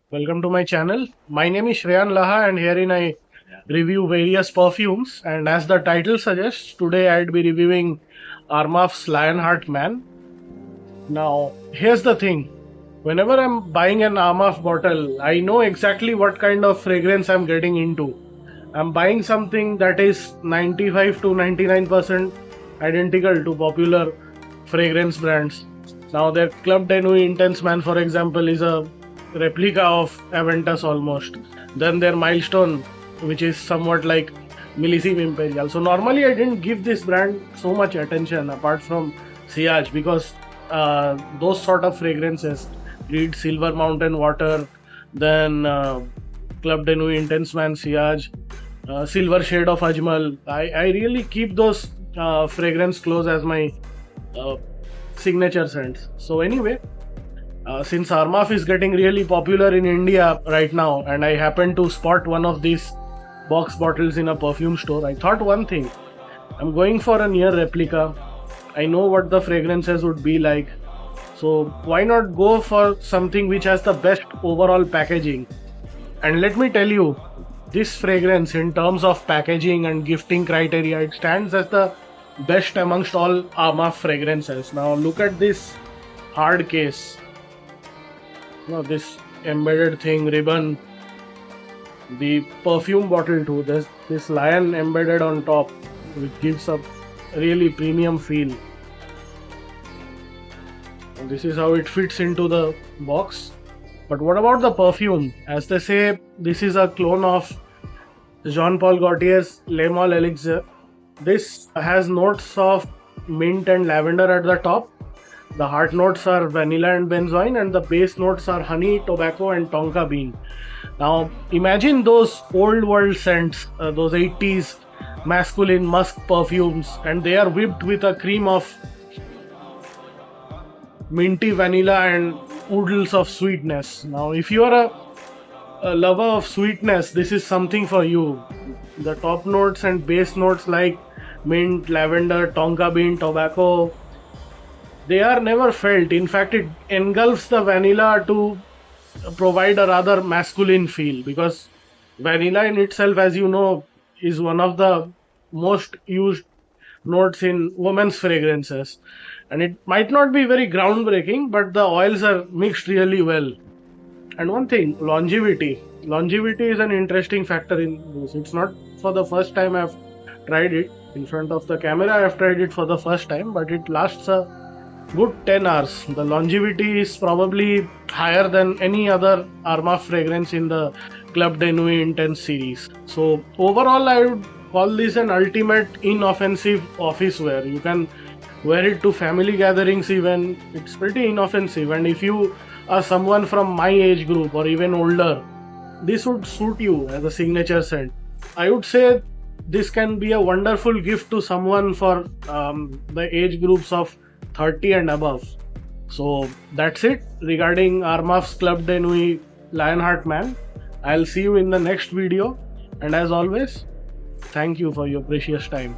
Welcome to my channel. My name is Shreyan Laha, and herein I review various perfumes. And as the title suggests, today I'd be reviewing Armaf's Lionheart Man. Now, here's the thing. Whenever I'm buying an Armaf bottle, I know exactly what kind of fragrance I'm getting into. I'm buying something that is 95 to 99% identical to popular fragrance brands. Now, their Club de Nuit Intense Man, for example, is a replica of Aventus almost. Then their Milestone, which is somewhat like Millésime Imperial. So normally I didn't give this brand so much attention apart from Sillage because those sort of fragrances, read Silver Mountain Water, then Club de Nuit Intense Man Sillage, Silver Shade of Ajmal. I really keep those fragrance close as my signature scents. So anyway, since Armaf is getting really popular in India right now, and I happened to spot one of these box bottles in a perfume store, I thought one thing. I'm going for a near replica. I know what the fragrances would be like. So why not go for something which has the best overall packaging? And let me tell you, this fragrance in terms of packaging and gifting criteria, it stands as the best amongst all Armaf fragrances. Now look at this hard case. This embedded thing, ribbon, the perfume bottle too. There's this lion embedded on top, which gives a really premium feel. And this is how it fits into the box. But what about the perfume? As they say, this is a clone of Jean Paul Gaultier's Le Male Elixir. This has notes of mint and lavender at the top. The heart notes are vanilla and benzoin, and the base notes are honey, tobacco, and tonka bean. Now, imagine those old world scents, those 80s masculine musk perfumes, and they are whipped with a cream of minty vanilla and oodles of sweetness. Now, if you are a lover of sweetness, this is something for you. The top notes and base notes like mint, lavender, tonka bean, tobacco, they are never felt. In fact, it engulfs the vanilla to provide a rather masculine feel, because vanilla in itself, as you know, is one of the most used notes in women's fragrances. And it might not be very groundbreaking, but the oils are mixed really well. And one thing, longevity. Longevity is an interesting factor in this. It's not for the first time I've tried it. In front of the camera, I've tried it for the first time, but it lasts a good 10 hours. The longevity is probably higher than any other Armaf fragrance in the Club de Nuit Intense series. So overall, I would call this an ultimate inoffensive office wear. You can wear it to family gatherings even. It's pretty inoffensive, and if you are someone from my age group or even older, this would suit you as a signature scent. I would say this can be a wonderful gift to someone for the age groups of 30 and above. So that's it regarding Armaf's Club de Nuit Lionheart Man. I'll see you in the next video, and as always, thank you for your precious time.